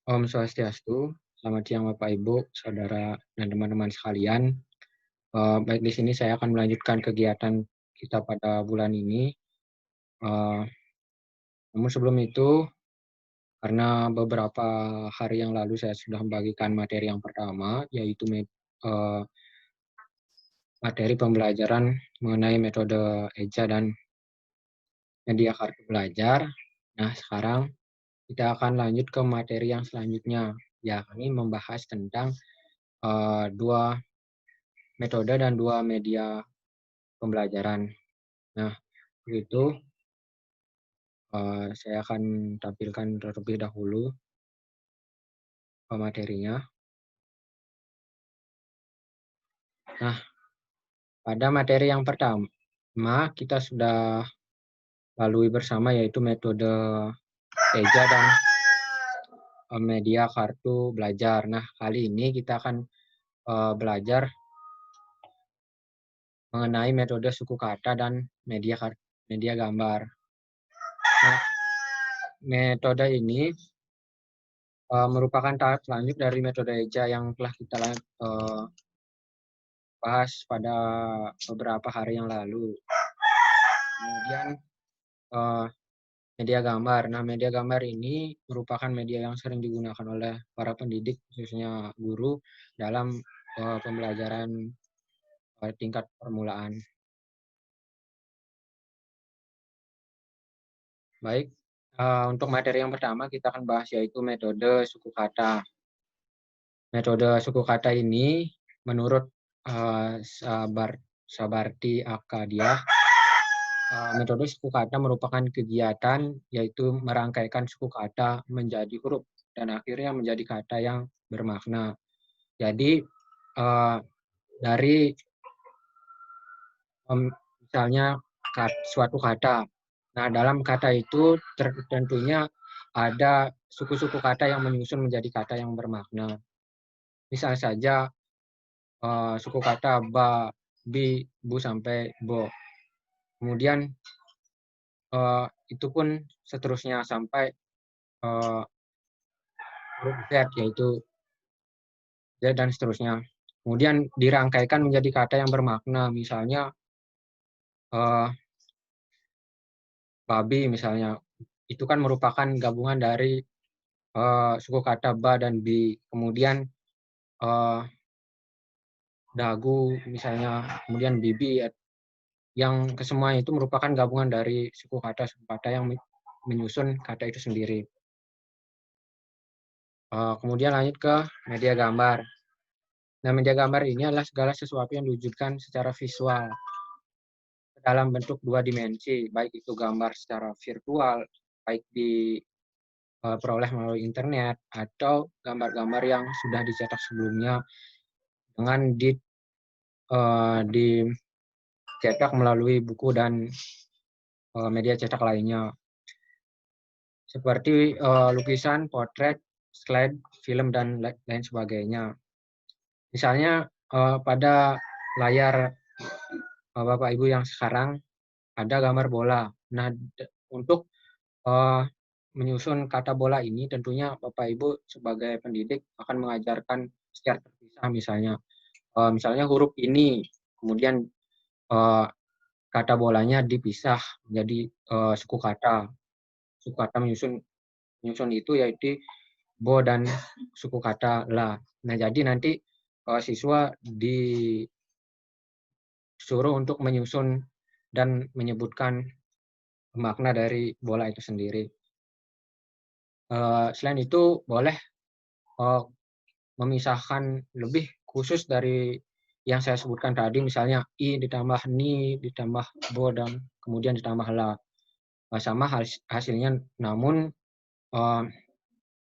Om Swastiastu, selamat siang Bapak Ibu, saudara dan teman-teman sekalian. Baik di sini saya akan melanjutkan kegiatan kita pada bulan ini. Eee, Namun sebelum itu, karena beberapa hari yang lalu saya sudah membagikan materi yang pertama, yaitu materi pembelajaran mengenai metode eja dan media kartu belajar. Nah, sekarang kita akan lanjut ke materi yang selanjutnya, yakni membahas tentang 2 metode dan 2 media pembelajaran. Nah, itu saya akan tampilkan terlebih dahulu materinya. Nah, pada materi yang pertama kita sudah lalui bersama yaitu metode eja dan media kartu belajar. Nah, kali ini kita akan belajar mengenai metode suku kata dan media gambar. Nah, metode ini merupakan tahap selanjut dari metode eja yang telah kita bahas pada beberapa hari yang lalu. Kemudian media gambar. Nah, media gambar ini merupakan media yang sering digunakan oleh para pendidik, khususnya guru, dalam pembelajaran tingkat permulaan. Baik, untuk materi yang pertama kita akan bahas yaitu metode suku kata. Metode suku kata ini menurut Sabarti Akkadiah, metode suku kata merupakan kegiatan yaitu merangkaikan suku kata menjadi huruf dan akhirnya menjadi kata yang bermakna. Jadi dari misalnya suatu kata. Nah, dalam kata itu tentunya ada suku-suku kata yang menyusun menjadi kata yang bermakna. Misal saja suku kata ba, bi, bu sampai bo. Kemudian itu pun seterusnya sampai huruf Z yaitu Z dan seterusnya. Kemudian dirangkaikan menjadi kata yang bermakna, misalnya babi misalnya. Itu kan merupakan gabungan dari suku kata ba dan bi. Kemudian dagu misalnya, kemudian bibi yang kesemuanya itu merupakan gabungan dari suku kata yang menyusun kata itu sendiri. Kemudian lanjut ke media gambar. Nah, media gambar ini adalah segala sesuatu yang diwujudkan secara visual dalam bentuk 2 dimensi, baik itu gambar secara virtual, baik diperoleh melalui internet, atau gambar-gambar yang sudah dicetak sebelumnya dengan dicetak melalui buku dan media cetak lainnya. Seperti lukisan, potret, slide, film, dan lain sebagainya. Misalnya pada layar Bapak Ibu yang sekarang ada gambar bola. Nah, untuk menyusun kata bola ini tentunya Bapak Ibu sebagai pendidik akan mengajarkan secara terpisah misalnya huruf ini, kemudian kata bolanya dipisah menjadi suku kata. Suku kata menyusun itu yaitu bo dan suku kata la. Nah, jadi nanti siswa disuruh untuk menyusun dan menyebutkan makna dari bola itu sendiri. Selain itu boleh memisahkan lebih khusus dari yang saya sebutkan tadi, misalnya i ditambah ni ditambah bo dan kemudian ditambah la. Sama hasilnya, namun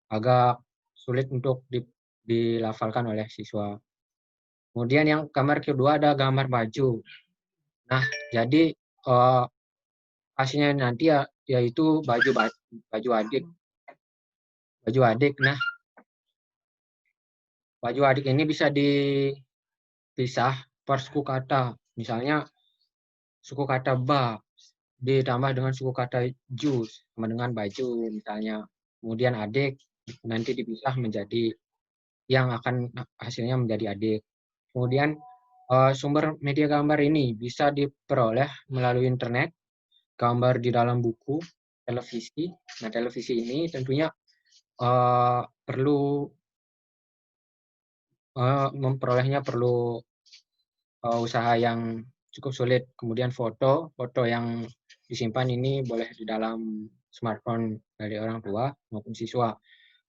agak sulit untuk dilafalkan oleh siswa. Kemudian yang gambar kedua ada gambar baju. Nah, jadi hasilnya nanti yaitu baju adik. Baju adik. Nah, baju adik ini bisa dipisah per suku kata. Misalnya suku kata ba ditambah dengan suku kata jus sama dengan baju misalnya. Kemudian adik nanti dipisah menjadi yang akan hasilnya menjadi adik. Kemudian sumber media gambar ini bisa diperoleh melalui internet, gambar di dalam buku, televisi. Nah, televisi ini tentunya perlu memperolehnya perlu usaha yang cukup sulit. Kemudian foto yang disimpan ini boleh di dalam smartphone dari orang tua maupun siswa.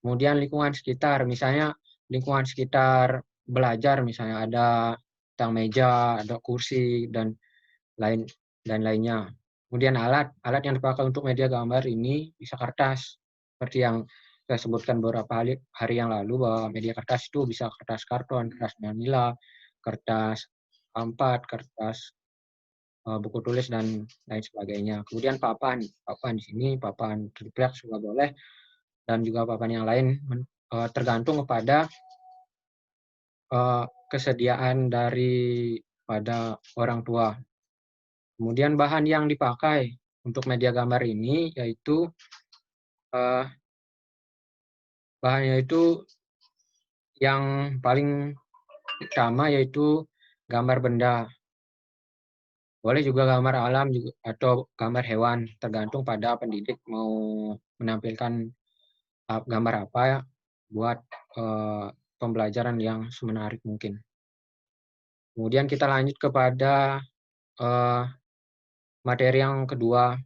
Kemudian lingkungan sekitar, misalnya lingkungan sekitar belajar, misalnya ada tang meja, ada kursi dan lainnya. Kemudian alat yang dipakai untuk media gambar ini bisa kertas, seperti yang saya sebutkan beberapa hari yang lalu bahwa media kertas itu bisa kertas karton, kertas manila, kertas A4, kertas buku tulis dan lain sebagainya. Kemudian papan di sini papan triplek juga boleh dan juga papan yang lain tergantung kepada kesediaan pada orang tua. Kemudian bahan yang dipakai untuk media gambar ini yaitu bahannya itu yang paling utama yaitu gambar benda. Boleh juga gambar alam juga, atau gambar hewan, tergantung pada pendidik mau menampilkan gambar apa ya buat pembelajaran yang semenarik mungkin. Kemudian kita lanjut kepada materi yang kedua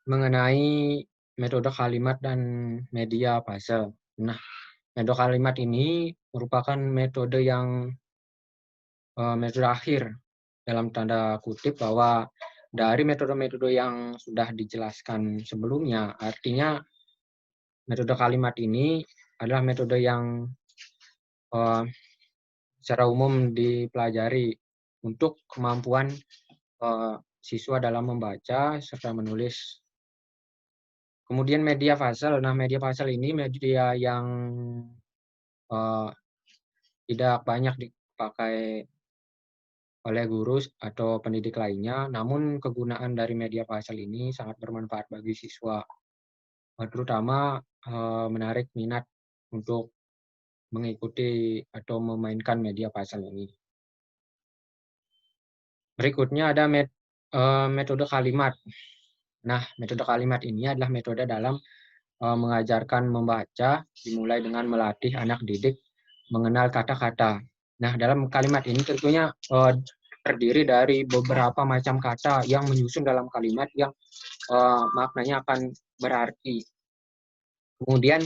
mengenai metode kalimat dan media puzzle. Nah, metode kalimat ini merupakan metode akhir dalam tanda kutip bahwa dari metode-metode yang sudah dijelaskan sebelumnya, artinya metode kalimat ini adalah metode yang secara umum dipelajari untuk kemampuan siswa dalam membaca serta menulis. Kemudian media puzzle. Nah, media puzzle ini media yang tidak banyak dipakai oleh guru atau pendidik lainnya, namun kegunaan dari media puzzle ini sangat bermanfaat bagi siswa, terutama menarik minat untuk mengikuti atau memainkan media puzzle ini. Berikutnya ada metode kalimat. Nah, metode kalimat ini adalah metode dalam mengajarkan membaca, dimulai dengan melatih anak didik mengenal kata-kata. Nah, dalam kalimat ini tentunya terdiri dari beberapa macam kata yang menyusun dalam kalimat yang maknanya akan berarti. Kemudian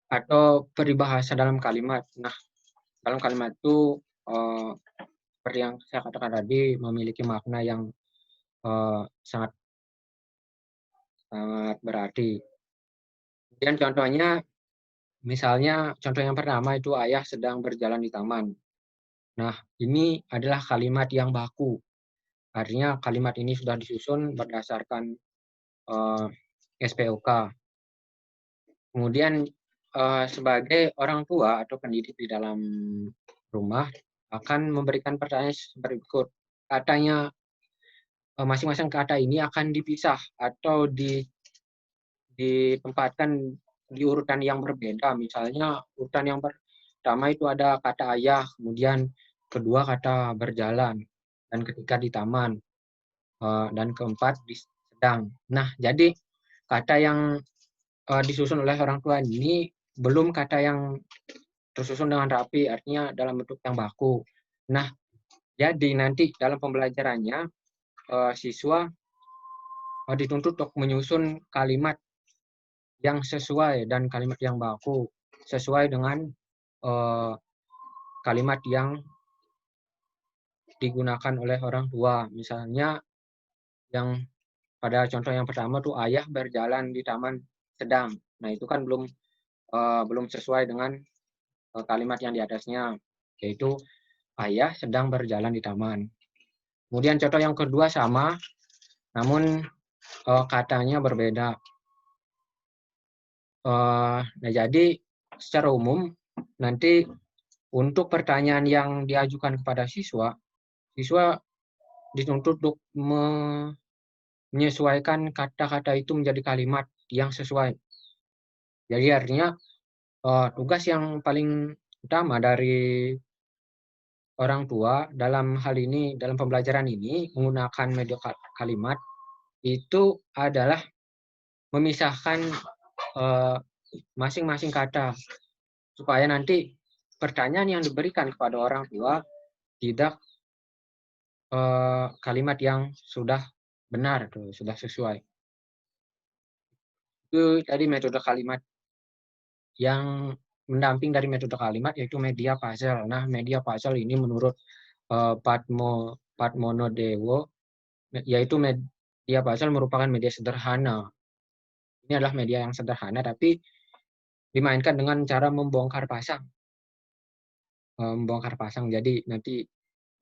atau peribahasa dalam kalimat. Nah, dalam kalimat itu seperti yang saya katakan tadi memiliki makna yang sangat berarti. Kemudian contohnya, misalnya contoh yang pertama itu ayah sedang berjalan di taman. Nah, ini adalah kalimat yang baku. Artinya kalimat ini sudah disusun berdasarkan SPOK. Kemudian sebagai orang tua atau pendidik di dalam rumah akan memberikan pertanyaan berikut. Katanya masing-masing kata ini akan dipisah atau ditempatkan di urutan yang berbeda. Misalnya urutan yang pertama itu ada kata ayah, kemudian kedua kata berjalan, dan ketiga di taman, dan keempat di sedang. Nah, jadi kata yang disusun oleh orang tua ini belum kata yang tersusun dengan rapi, artinya dalam bentuk yang baku. Nah, jadi nanti dalam pembelajarannya siswa dituntut untuk menyusun kalimat yang sesuai dan kalimat yang baku sesuai dengan kalimat yang digunakan oleh orang tua. Misalnya yang pada contoh yang pertama tuh ayah berjalan di taman sedang. Nah, itu kan belum sesuai dengan kalimat yang di atasnya, yaitu ayah sedang berjalan di taman. Kemudian contoh yang kedua sama, namun katanya berbeda. Nah, jadi secara umum nanti untuk pertanyaan yang diajukan kepada siswa dituntut untuk menyesuaikan kata-kata itu menjadi kalimat yang sesuai. Jadi artinya, tugas yang paling utama dari orang tua dalam hal ini, dalam pembelajaran ini menggunakan media kalimat itu adalah memisahkan, eee, masing-masing kata supaya nanti pertanyaan yang diberikan kepada orang tua tidak, kalimat yang sudah benar tuh, sudah sesuai. Itu tadi metode kalimat yang mendamping dari metode kalimat yaitu media puzzle. Nah, media puzzle ini menurut, Padmonodewo, yaitu media puzzle merupakan media sederhana. Ini adalah media yang sederhana tapi dimainkan dengan cara membongkar pasang, membongkar pasang. Jadi nanti,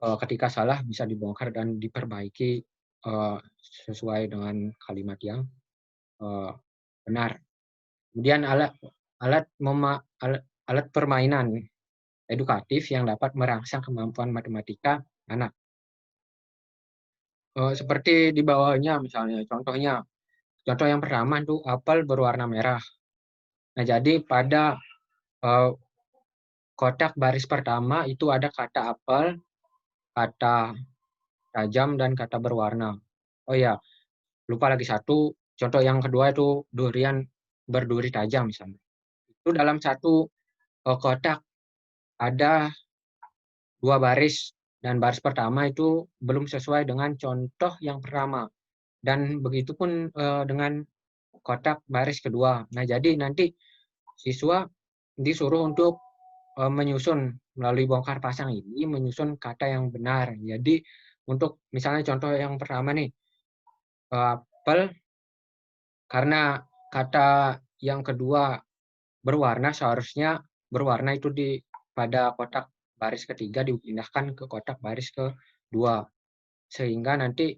ketika salah bisa dibongkar dan diperbaiki, sesuai dengan kalimat yang, eee, benar. Kemudian alat alat mema alat alat permainan edukatif yang dapat merangsang kemampuan matematika anak. Seperti di bawahnya misalnya contohnya, contoh yang pertama itu apel berwarna merah. Nah jadi pada, eee, kotak baris pertama itu ada kata apel, kata tajam, dan kata berwarna. Oh ya, lupa lagi satu, contoh yang kedua itu durian berduri tajam misalnya. Itu dalam satu, kotak ada 2 baris, dan baris pertama itu belum sesuai dengan contoh yang pertama, dan begitupun, dengan kotak baris kedua. Nah, jadi nanti siswa disuruh untuk, menyusun melalui bongkar pasang ini, menyusun kata yang benar. Jadi untuk misalnya contoh yang pertama nih, apel, karena kata yang kedua berwarna, seharusnya berwarna itu pada kotak baris ketiga dipindahkan ke kotak baris kedua. Sehingga nanti,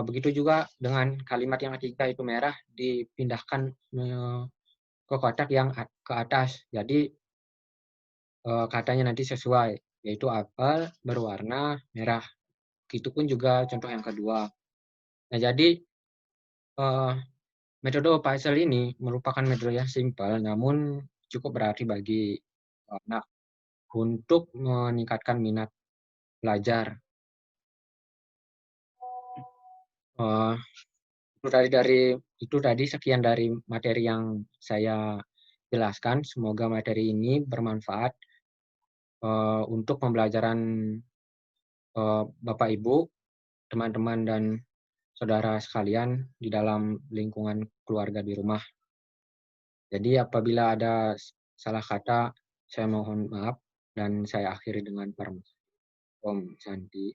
begitu juga dengan kalimat yang ketiga itu merah dipindahkan, ke kotak yang ke atas. Jadi, katanya nanti sesuai, yaitu apel berwarna merah. Begitupun juga contoh yang kedua. Nah jadi, eee, metode puzzle ini merupakan metode yang simpel namun cukup berarti bagi anak untuk meningkatkan minat belajar. Eee, itu tadi sekian dari materi yang saya jelaskan. Semoga materi ini bermanfaat, untuk pembelajaran, Bapak Ibu, teman-teman, dan saudara sekalian di dalam lingkungan keluarga di rumah. Jadi apabila ada salah kata, saya mohon maaf dan saya akhiri dengan permohonan. Om Santi.